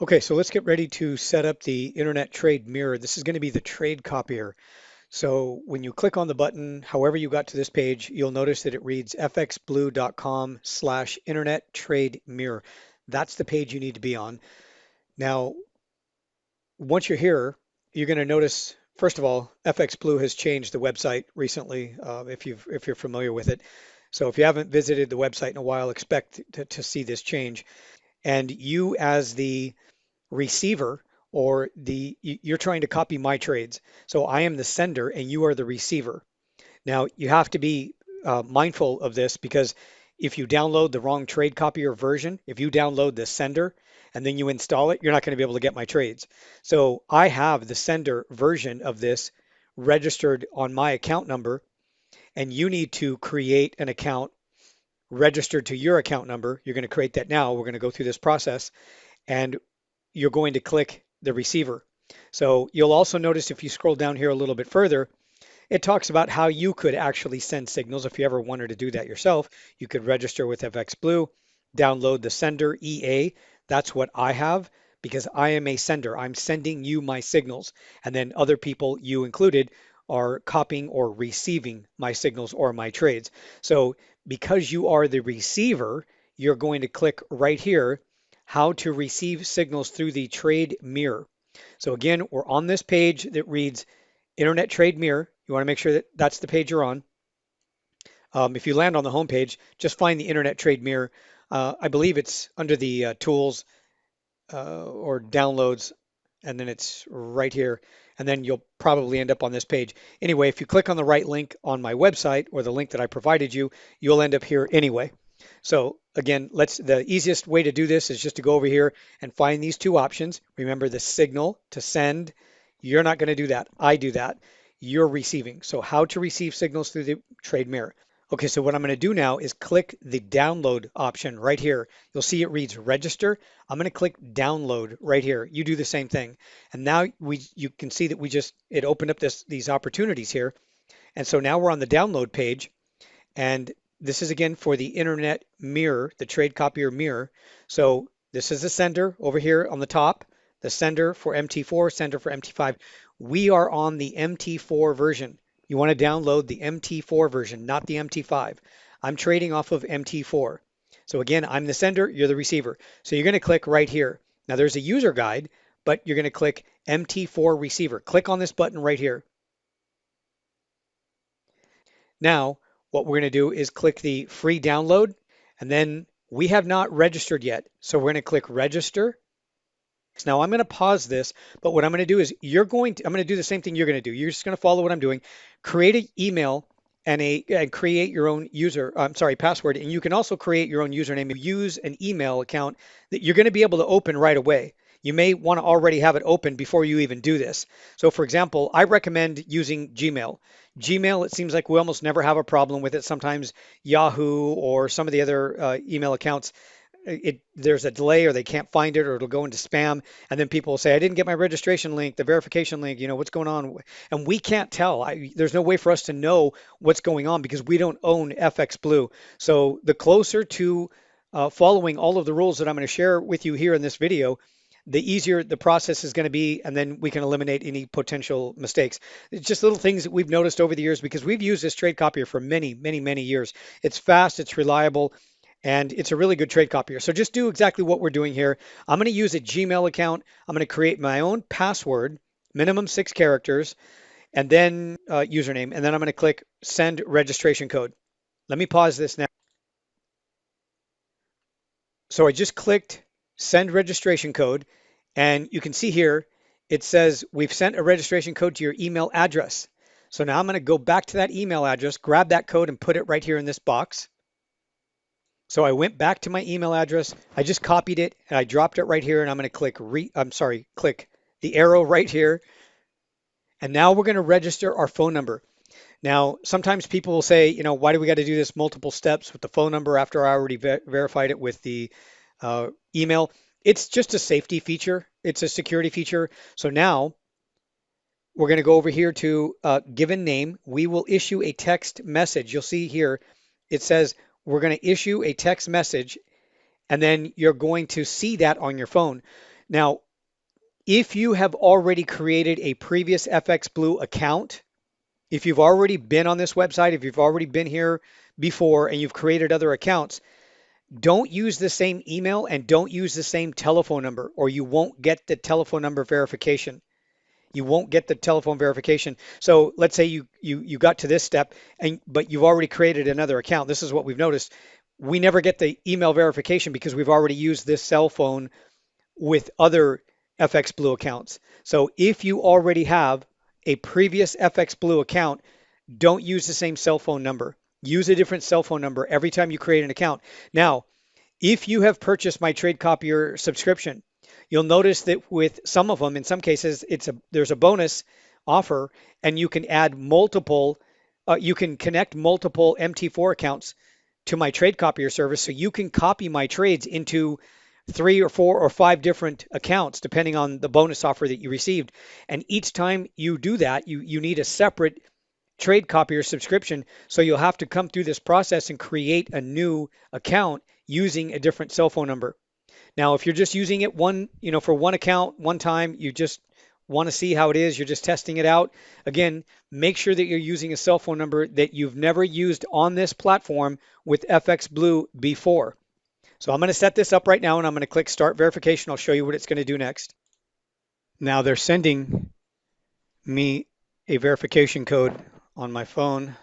Okay, so let's get ready to set up the Internet Trade Mirror. This is going to be the trade copier. So when you click on the button, however you got to this page, you'll notice that it reads fxblue.com/Internet Trade Mirror. That's the page you need to be on. Now, once you're here, you're going to notice, first of all, FX Blue has changed the website recently, if you're familiar with it. So if you haven't visited the website in a while, expect to see this change. And you as the receiver or you're trying to copy my trades. So I am the sender and you are the receiver. Now you have to be mindful of this because if you download the wrong trade copier version, if you download the sender and then you install it, you're not going to be able to get my trades. So I have the sender version of this registered on my account number, and you need to create an account registered to your account number. You're going to create that now. We're going to go through this process, and you're going to click the receiver. So you'll also notice if you scroll down here a little bit further, it talks about how you could actually send signals. If you ever wanted to do that yourself, you could register with FX Blue, download the sender EA. That's what I have because I am a sender. I'm sending you my signals. And then other people, you included, are copying or receiving my signals or my trades. So because you are the receiver, you're going to click right here, how to receive signals through the trade mirror. So again, we're on this page that reads Internet Trade Mirror. You want to make sure that that's the page you're on. If you land on the home page, just find the Internet Trade Mirror. I believe it's under the tools or downloads, and then it's right here. And then you'll probably end up on this page. Anyway, if you click on the right link on my website or the link that I provided you, you'll end up here anyway. So again, the easiest way to do this is just to go over here and find these two options. Remember the signal to send. You're not going to do that. I do that. You're receiving. So how to receive signals through the trade mirror. Okay, so what I'm going to do now is click the download option right here. You'll see it reads register. I'm going to click download right here. You do the same thing. And now you can see that it opened up these opportunities here. And so now we're on the download page. And this is again for the Internet Mirror, the trade copier mirror. So this is the sender over here on the top, the sender for MT4, sender for MT5. We are on the MT4 version. You want to download the MT4 version, not the MT5. I'm trading off of MT4. So again, I'm the sender, you're the receiver. So you're going to click right here. Now there's a user guide, but you're going to click MT4 receiver. Click on this button right here. Now, what we're going to do is click the free download, and then we have not registered yet. So we're going to click register. Now I'm going to pause this, but what I'm going to do is I'm going to do the same thing you're going to do. You're just going to follow what I'm doing. Create an email and create your own password. And you can also create your own username. Use an email account that you're going to be able to open right away. You may want to already have it open before you even do this. So for example, I recommend using Gmail. Gmail, it seems like we almost never have a problem with it. Sometimes Yahoo or some of the other email accounts, there's a delay or they can't find it or it'll go into spam. And then people will say, I didn't get my registration link, the verification link, what's going on? And we can't tell. There's no way for us to know what's going on because we don't own FX Blue. So the closer to following all of the rules that I'm going to share with you here in this video, the easier the process is going to be, and then we can eliminate any potential mistakes. It's just little things that we've noticed over the years because we've used this trade copier for many, many, many years. It's fast, it's reliable, and it's a really good trade copier. So just do exactly what we're doing here. I'm going to use a Gmail account. I'm going to create my own password, minimum 6 characters, and then username, and then I'm going to click send registration code. Let me pause this now. So I just clicked send registration code, and you can see here it says we've sent a registration code to your email address. So now I'm going to go back to that email address, grab that code and put it right here in this box. So I went back to my email address, I just copied it and I dropped it right here, and I'm going to click the arrow right here. And now we're going to register our phone number. Now, sometimes people will say, why do we got to do this multiple steps with the phone number after I already verified it with the email? It's just a safety feature. It's a security feature. So now we're going to go over here to given name. We will issue a text message. You'll see here, it says we're going to issue a text message, and then you're going to see that on your phone. Now, if you have already created a previous FX Blue account, if you've already been on this website, if you've already been here before and you've created other accounts, don't use the same email and don't use the same telephone number, or you won't get the telephone number verification. You won't get the telephone verification. So let's say you got to this step but you've already created another account. This is what we've noticed. We never get the email verification because we've already used this cell phone with other FX Blue accounts. So if you already have a previous FX Blue account, don't use the same cell phone number. Use a different cell phone number every time you create an account. Now, if you have purchased my Trade Copier subscription, you'll notice that with some of them, in some cases, there's a bonus offer, and you can add multiple, you can connect multiple MT4 accounts to my Trade Copier service, so you can copy my trades into 3 or 4 or 5 different accounts, depending on the bonus offer that you received. And each time you do that, you need a separate Trade Copier subscription. So you'll have to come through this process and create a new account using a different cell phone number. Now, if you're just using it for one account, one time, you just want to see how it is, you're just testing it out. Again, make sure that you're using a cell phone number that you've never used on this platform with FX Blue before. So I'm going to set this up right now and I'm going to click Start Verification. I'll show you what it's going to do next. Now they're sending me a verification code on my phone.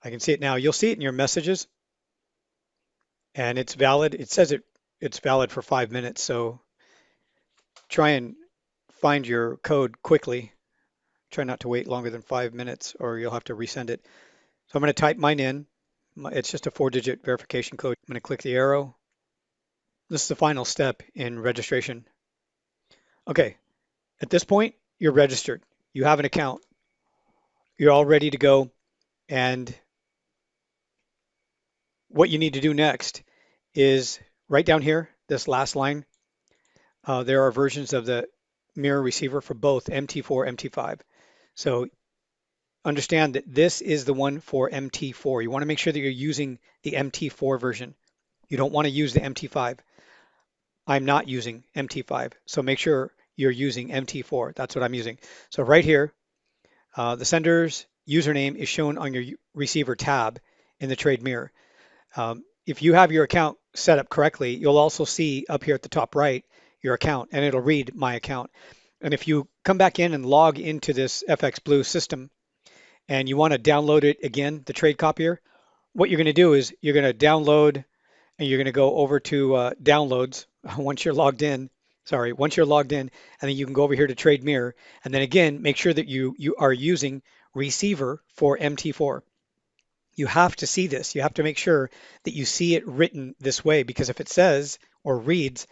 I can see it now. You'll see it in your messages. And it's valid. It says it's valid for 5 minutes. So try and find your code quickly. Try not to wait longer than 5 minutes or you'll have to resend it. So I'm going to type mine in. It's just a 4-digit verification code. I'm going to click the arrow. This is the final step in registration. Okay, at this point, you're registered. You have an account. You're all ready to go. And what you need to do next is right down here, this last line, there are versions of the mirror receiver for both MT4, MT5. So understand that this is the one for MT4. You want to make sure that you're using the MT4 version. You don't want to use the MT5. I'm not using MT5, so make sure you're using MT4. That's what I'm using. So right here, the sender's username is shown on your receiver tab in the Trade Mirror. If you have your account set up correctly, you'll also see up here at the top right your account, and it'll read my account. And if you come back in and log into this FX Blue system, and you want to download it again, the Trade Copier, what you're going to do is you're going to download, and you're going to go over to downloads once you're logged in. Once you're logged in, and then you can go over here to Trade Mirror, and then again, make sure that you are using receiver for MT4. You have to see this. You have to make sure that you see it written this way, because if it says or reads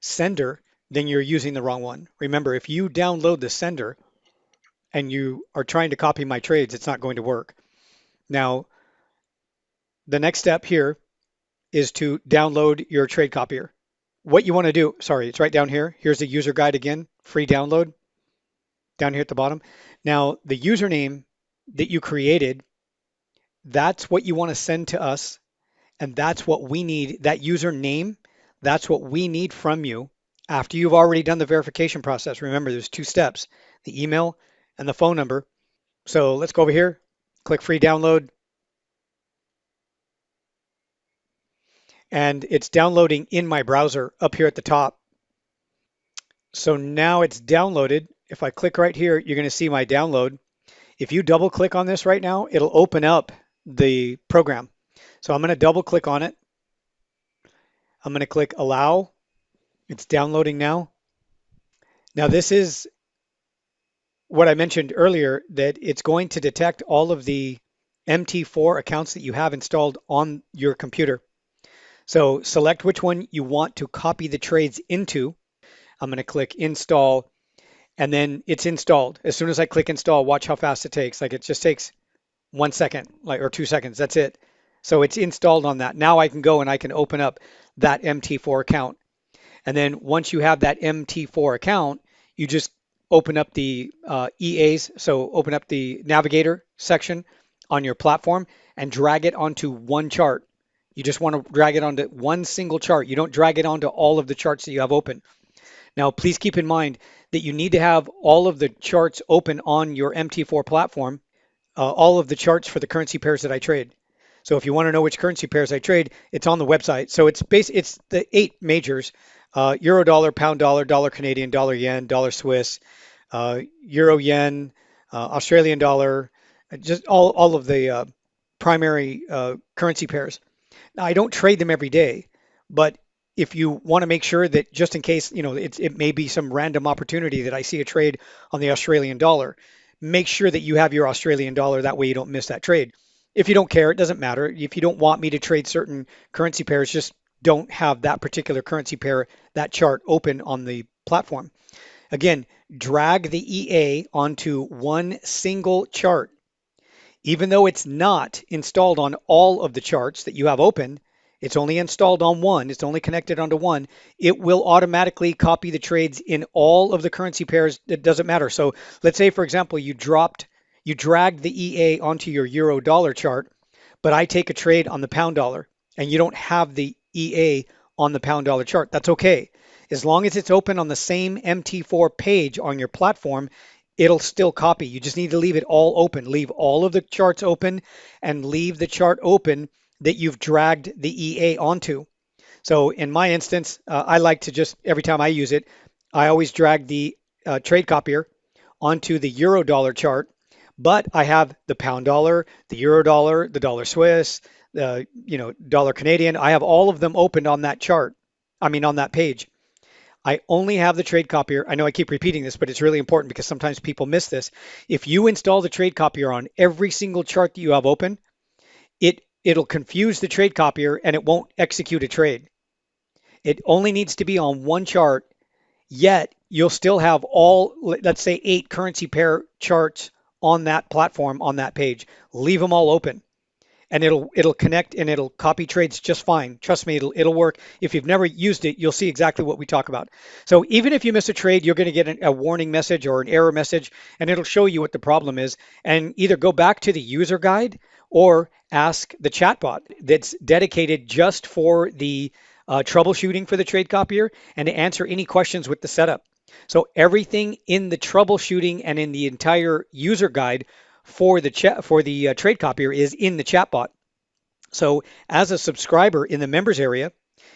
sender, then you're using the wrong one. Remember, if you download the sender and you are trying to copy my trades, it's not going to work. Now, the next step here is to download your Trade Copier. What you want to do, it's right down here. Here's the user guide again, free download, down here at the bottom. Now, the username that you created, that's what you want to send to us, and that's what we need, that username, that's what we need from you after you've already done the verification process. Remember, there's 2 steps, the email and the phone number. So let's go over here, click free download. And it's downloading in my browser up here at the top. So now it's downloaded. If I click right here, you're going to see my download. If you double click on this right now, it'll open up the program. So I'm going to double click on it. I'm going to click allow. It's downloading now. Now this is what I mentioned earlier, that it's going to detect all of the MT4 accounts that you have installed on your computer. So select which one you want to copy the trades into. I'm going to click install, and then it's installed. As soon as I click install, watch how fast it takes. Like, it just takes 1 second, or 2 seconds. That's it. So it's installed on that. Now I can go and I can open up that MT4 account. And then once you have that MT4 account, you just open up the EAs. So open up the navigator section on your platform and drag it onto one chart. You just want to drag it onto one single chart. You don't drag it onto all of the charts that you have open. Now, please keep in mind that you need to have all of the charts open on your MT4 platform, all of the charts for the currency pairs that I trade. So if you want to know which currency pairs I trade, it's on the website. So it's the 8 majors: euro dollar, pound dollar, dollar Canadian, dollar yen, dollar Swiss, euro yen, Australian dollar, just all of the primary currency pairs. Now, I don't trade them every day, but if you want to make sure that just in case, it may be some random opportunity that I see a trade on the Australian dollar, make sure that you have your Australian dollar. That way you don't miss that trade. If you don't care, it doesn't matter. If you don't want me to trade certain currency pairs, just don't have that particular currency pair, that chart open on the platform. Again, drag the EA onto one single chart. Even though it's not installed on all of the charts that you have open, it's only installed on one, it's only connected onto one, it will automatically copy the trades in all of the currency pairs. It doesn't matter. So let's say, for example, you dragged the EA onto your euro dollar chart, but I take a trade on the pound dollar and you don't have the EA on the pound dollar chart. That's okay. As long as it's open on the same MT4 page on your platform, it'll still copy. You just need to leave it all open. Leave all of the charts open and leave the chart open that you've dragged the EA onto. So in my instance, I like to just, every time I use it, I always drag the trade copier onto the euro dollar chart, but I have the pound dollar, the euro dollar, the dollar Swiss, the dollar Canadian. I have all of them opened on that chart. On that page. I only have the trade copier. I know I keep repeating this, but it's really important because sometimes people miss this. If you install the trade copier on every single chart that you have open, it'll confuse the trade copier and it won't execute a trade. It only needs to be on one chart, yet you'll still have all, let's say 8 currency pair charts on that platform, on that page. Leave them all open. And it'll connect and it'll copy trades just fine. Trust me, it'll work. If you've never used it, you'll see exactly what we talk about. So even if you miss a trade, you're going to get a warning message or an error message, and it'll show you what the problem is. And either go back to the user guide or ask the chatbot that's dedicated just for the troubleshooting for the trade copier and to answer any questions with the setup. So everything in the troubleshooting and in the entire user guide for the trade copier is in the chatbot. So as a subscriber in the members area,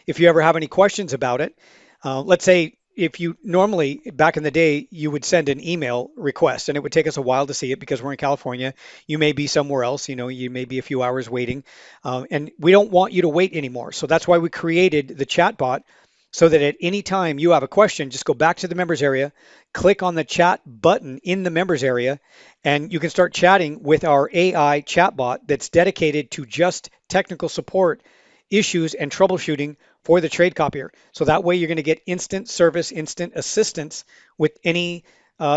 if you ever have any questions about it, let's say if you normally, back in the day, you would send an email request and it would take us a while to see it because we're in California. You may be somewhere else, you may be a few hours waiting, and we don't want you to wait anymore. So that's why we created the chatbot, so that at any time you have a question, just go back to the members area, click on the chat button in the members area, and you can start chatting with our AI chatbot that's dedicated to just technical support issues and troubleshooting for the trade copier. So that way you're going to get instant service, instant assistance with any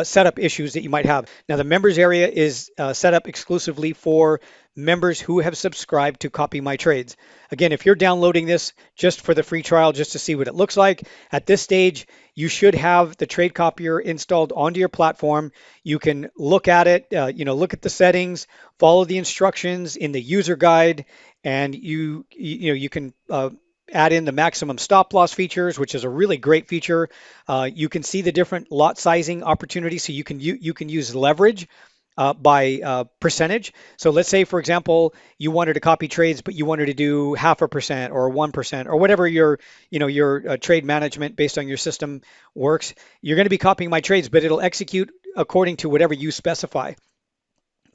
setup issues that you might have. Now, the members area is set up exclusively for members who have subscribed to Copy My Trades. Again, if you're downloading this just for the free trial, just to see what it looks like, at this stage, you should have the trade copier installed onto your platform. You can look at it, look at the settings, follow the instructions in the user guide, and you can add in the maximum stop loss features, which is a really great feature. You can see the different lot sizing opportunities. So you can use leverage by percentage. So let's say, for example, you wanted to copy trades, but you wanted to do 0.5% or 1% or whatever your trade management based on your system works. You're going to be copying my trades, but it'll execute according to whatever you specify.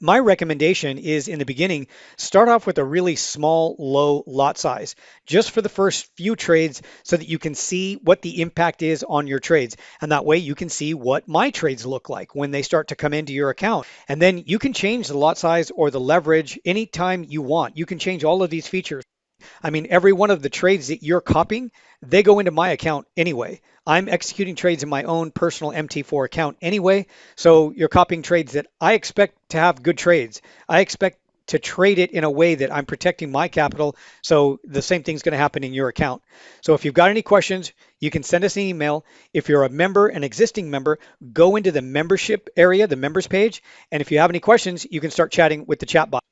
My recommendation is, in the beginning, start off with a really small, low lot size, just for the first few trades, so that you can see what the impact is on your trades. And that way you can see what my trades look like when they start to come into your account. And then you can change the lot size or the leverage anytime you want. You can change all of these features. Every one of the trades that you're copying, they go into my account anyway. I'm executing trades in my own personal MT4 account anyway. So you're copying trades that I expect to have good trades. I expect to trade it in a way that I'm protecting my capital. So the same thing's going to happen in your account. So if you've got any questions, you can send us an email. If you're a member, an existing member, go into the membership area, the members page. And if you have any questions, you can start chatting with the chat bot.